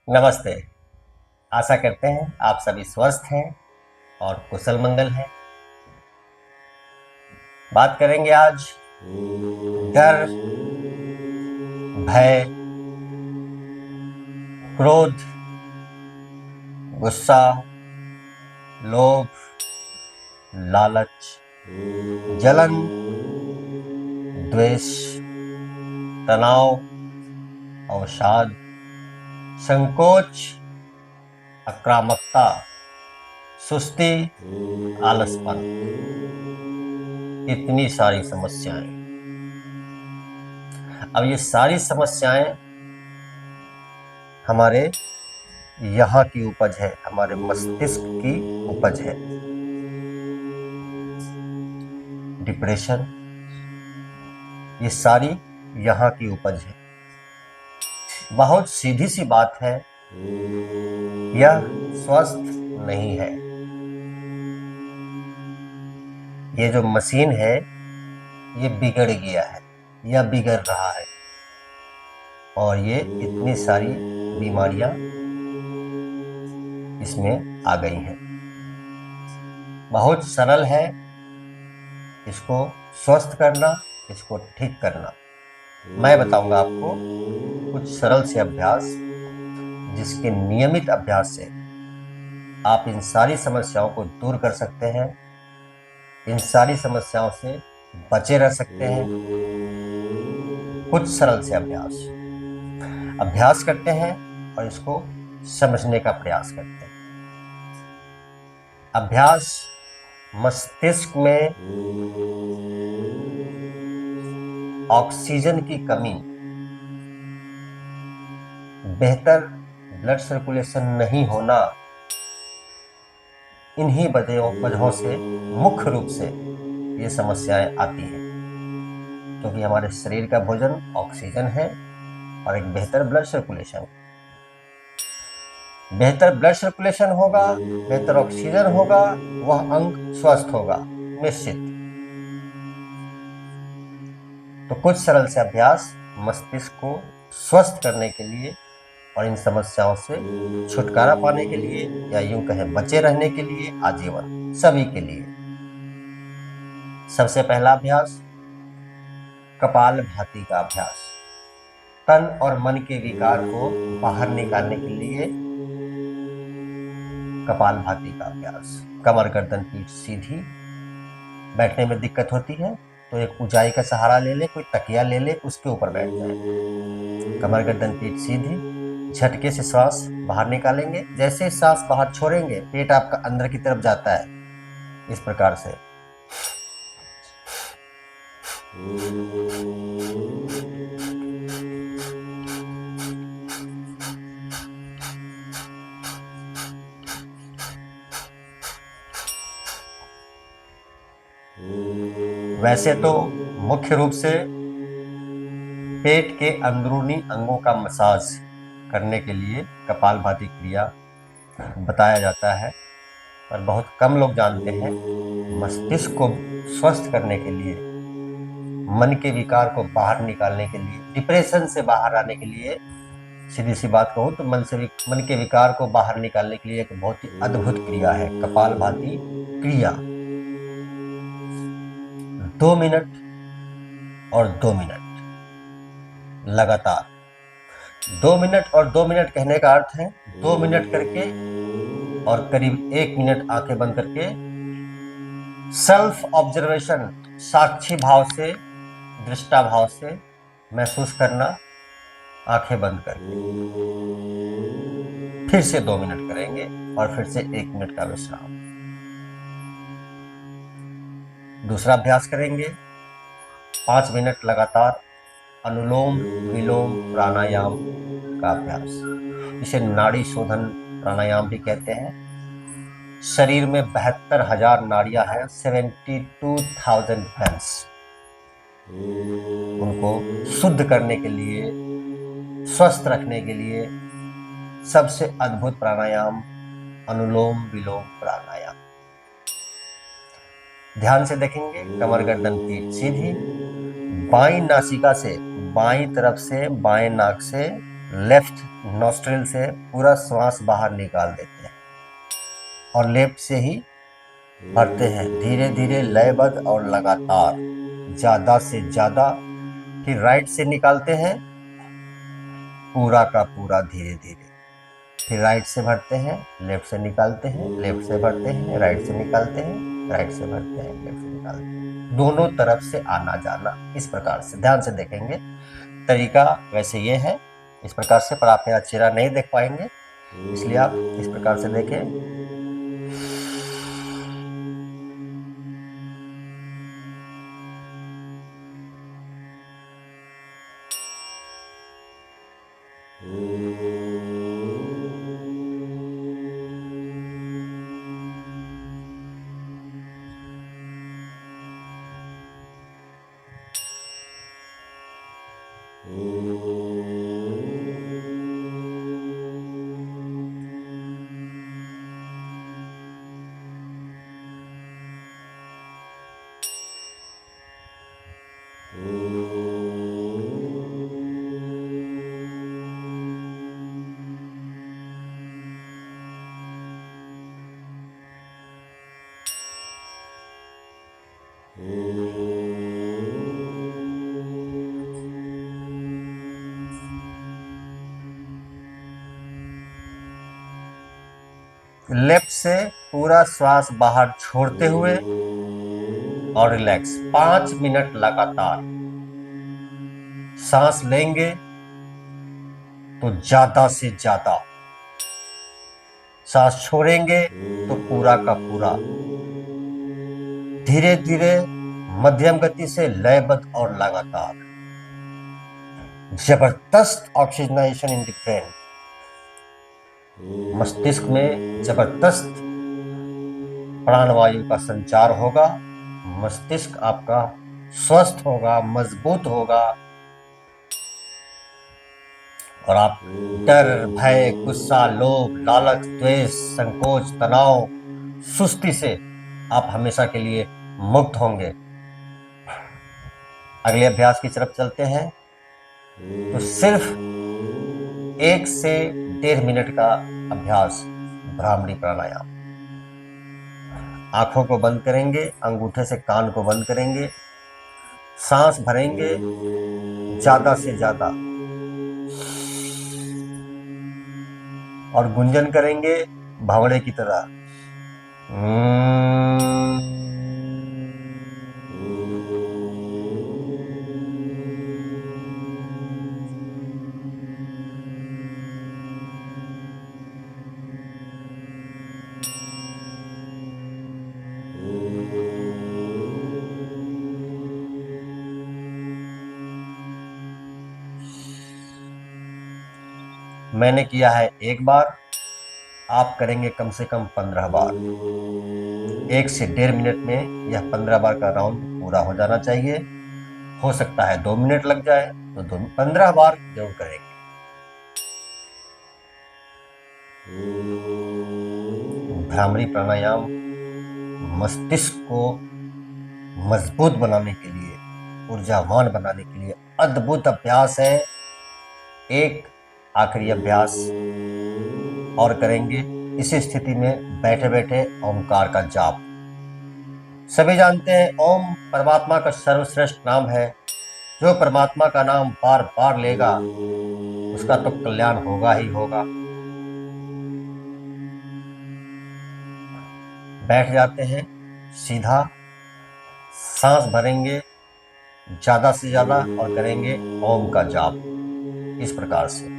नमस्ते। आशा करते हैं आप सभी स्वस्थ हैं और कुशल मंगल हैं। बात करेंगे आज डर, भय, क्रोध, गुस्सा, लोभ, लालच, जलन, द्वेष, तनाव, अवसाद, संकोच, आक्रामकता, सुस्ती, आलसपन। इतनी सारी समस्याएं। अब ये सारी समस्याएं हमारे यहाँ की उपज है, हमारे मस्तिष्क की उपज है। डिप्रेशन, ये सारी यहाँ की उपज है। बहुत सीधी सी बात है, यह स्वस्थ नहीं है। ये जो मशीन है ये बिगड़ गया है या बिगड़ रहा है और ये इतनी सारी बीमारियां इसमें आ गई हैं। बहुत सरल है इसको स्वस्थ करना, इसको ठीक करना। मैं बताऊंगा आपको कुछ सरल से अभ्यास, जिसके नियमित अभ्यास से आप इन सारी समस्याओं को दूर कर सकते हैं, इन सारी समस्याओं से बचे रह सकते हैं। कुछ सरल से अभ्यास करते हैं और इसको समझने का प्रयास करते हैं। अभ्यास मस्तिष्क में ऑक्सीजन की कमी, बेहतर ब्लड सर्कुलेशन नहीं होना, इन्हीं वजहों से मुख्य रूप से ये समस्याएं आती हैं। क्योंकि हमारे शरीर का भोजन ऑक्सीजन है और एक बेहतर ब्लड सर्कुलेशन। बेहतर ब्लड सर्कुलेशन होगा, बेहतर ऑक्सीजन होगा, वह अंग स्वस्थ होगा निश्चित। तो कुछ सरल से अभ्यास मस्तिष्क को स्वस्थ करने के लिए और इन समस्याओं से छुटकारा पाने के लिए, या यूं कहें बचे रहने के लिए, आजीवन सभी के लिए। सबसे पहला अभ्यास कपालभाति का अभ्यास। तन और मन के विकार को बाहर निकालने के लिए कपालभाति का अभ्यास। कमर गर्दन पीठ सीधी। बैठने में दिक्कत होती है तो एक ऊंचाई का सहारा ले ले, कोई तकिया ले ले, उसके ऊपर बैठ जाए। कमर गर्दन पीठ सीधी। झटके से श्वास बाहर निकालेंगे। जैसे सांस बाहर छोड़ेंगे पेट आपका अंदर की तरफ जाता है, इस प्रकार से। वैसे तो मुख्य रूप से पेट के अंदरूनी अंगों का मसाज करने के लिए कपालभाति क्रिया बताया जाता है, पर बहुत कम लोग जानते हैं मस्तिष्क को स्वस्थ करने के लिए, मन के विकार को बाहर निकालने के लिए, डिप्रेशन से बाहर आने के लिए, सीधी सी बात कहूँ तो मन के विकार को बाहर निकालने के लिए एक बहुत ही अद्भुत क्रिया है कपालभाति क्रिया। 2 मिनट और 2 मिनट लगातार। 2 मिनट और 2 मिनट कहने का अर्थ है 2 मिनट करके और करीब 1 मिनट आंखें बंद करके सेल्फ ऑब्जर्वेशन, साक्षी भाव से, दृष्टा भाव से महसूस करना, आंखें बंद करके। फिर से 2 मिनट करेंगे और फिर से 1 मिनट का विश्राम। दूसरा अभ्यास करेंगे 5 मिनट लगातार अनुलोम विलोम प्राणायाम का अभ्यास। इसे नाड़ी शोधन प्राणायाम भी कहते हैं। शरीर में 72,000 नाड़ियां हैं, 72,000 वेन्स। उनको शुद्ध करने के लिए, स्वस्थ रखने के लिए सबसे अद्भुत प्राणायाम अनुलोम विलोम प्राणायाम। ध्यान से देखेंगे। कमर गर्दन पीठ सीधी। बाईं नासिका से, बाईं तरफ से, बाएं नाक से लेफ्ट नॉस्ट्रिल से पूरा श्वास बाहर निकाल देते हैं और लेफ्ट से ही भरते हैं, धीरे धीरे लयबद्ध और लगातार, ज्यादा से ज्यादा। फिर राइट से निकालते हैं पूरा का पूरा धीरे धीरे। फिर राइट से भरते हैं, लेफ्ट से निकालते हैं, लेफ्ट से भरते हैं, राइट से निकालते हैं, राइट से भरते हैं, लेफ्ट से निकालते हैं, दोनों तरफ से आना जाना। इस प्रकार से ध्यान से देखेंगे। तरीका वैसे ये है इस प्रकार से, पर आप मेरा चेहरा नहीं देख पाएंगे, इसलिए आप इस प्रकार से देखें। लेफ्ट से पूरा श्वास बाहर छोड़ते हुए और रिलैक्स 5 मिनट लगातार। सांस लेंगे तो ज्यादा से ज्यादा, सांस छोड़ेंगे तो पूरा का पूरा, धीरे धीरे मध्यम गति से लयबद्ध और लगातार। जबरदस्त ऑक्सीजनाइजेशन इन द ब्रेन, मस्तिष्क में जबरदस्त प्राणवायु का संचार होगा, मस्तिष्क आपका स्वस्थ होगा, मजबूत होगा, और आप डर, भय, गुस्सा, लोभ, लालच, द्वेष, संकोच, तनाव, सुस्ती से आप हमेशा के लिए मुक्त होंगे। अगले अभ्यास की तरफ चलते हैं। तो सिर्फ 1 से 1.5 मिनट का अभ्यास, भ्रामरी प्राणायाम। आंखों को बंद करेंगे, अंगूठे से कान को बंद करेंगे, सांस भरेंगे ज्यादा से ज्यादा और गुंजन करेंगे भंवरे की तरह। मैंने किया है 1 बार, आप करेंगे कम से कम 15 बार। 1 से 1.5 मिनट में यह 15 बार का राउंड पूरा हो जाना चाहिए। हो सकता है 2 मिनट लग जाए, तो 15 बार जरूर करेंगे। भ्रामरी प्राणायाम मस्तिष्क को मजबूत बनाने के लिए, ऊर्जावान बनाने के लिए अद्भुत अभ्यास है। एक आखिरी अभ्यास और करेंगे। इस स्थिति में बैठे बैठे ओमकार का जाप। सभी जानते हैं ओम परमात्मा का सर्वश्रेष्ठ नाम है। जो परमात्मा का नाम बार बार लेगा उसका तो कल्याण होगा ही होगा। बैठ जाते हैं सीधा, सांस भरेंगे ज्यादा से ज्यादा और करेंगे ओम का जाप इस प्रकार से।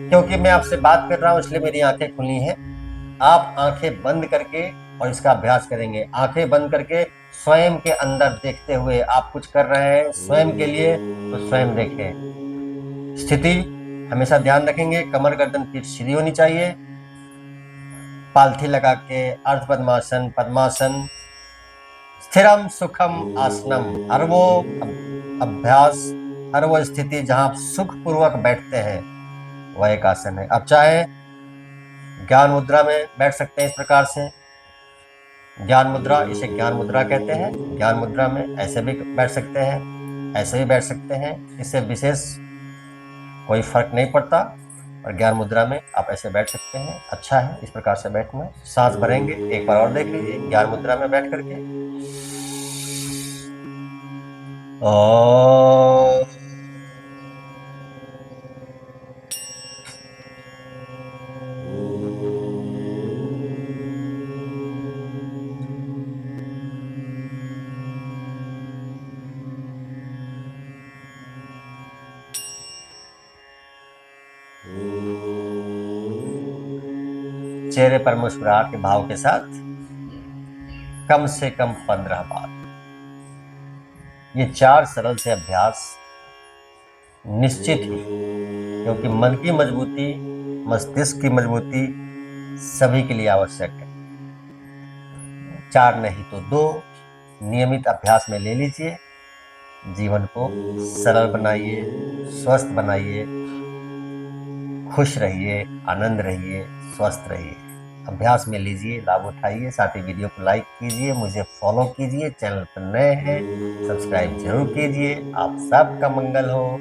क्योंकि मैं आपसे बात कर रहा हूं इसलिए मेरी आंखें खुली हैं। आप आंखें बंद करके और इसका अभ्यास करेंगे। आंखें बंद करके स्वयं के अंदर देखते हुए आप कुछ कर रहे हैं स्वयं के लिए, तो स्वयं देखें। स्थिति हमेशा ध्यान रखेंगे, कमर गर्दन पीठ सीधी होनी चाहिए। पालथी लगा के अर्ध पद्मासन, पद्मासन, स्थिरम सुखम आसनम, हर वो अभ्यास, हर वो स्थिति जहां आप सुख पूर्वक बैठते हैं वह एक आसन है। अब चाहे ज्ञान मुद्रा में बैठ सकते हैं इस प्रकार से, ज्ञान मुद्रा, इसे ज्ञान मुद्रा कहते हैं। ज्ञान मुद्रा में ऐसे भी बैठ सकते हैं, ऐसे भी बैठ सकते हैं, इससे विशेष कोई फर्क नहीं पड़ता। और ज्ञान मुद्रा में आप ऐसे बैठ सकते हैं, अच्छा है इस प्रकार से बैठना। सांस भरेंगे, एक बार और देख लीजिए ज्ञान मुद्रा में बैठ करके। और चेहरे पर मुस्कुराहट के भाव के साथ कम से कम 15 बार ये 4 सरल से अभ्यास निश्चित ही, क्योंकि मन की मजबूती, मस्तिष्क की मजबूती सभी के लिए आवश्यक है। 4 नहीं तो 2 नियमित अभ्यास में ले लीजिए। जीवन को सरल बनाइए, स्वस्थ बनाइए, खुश रहिए, आनंद रहिए, स्वस्थ रहिए। अभ्यास में लीजिए, लाभ उठाइए। साथ ही वीडियो को लाइक कीजिए, मुझे फॉलो कीजिए, चैनल पर नए हैं सब्सक्राइब जरूर कीजिए। आप सबका मंगल हो।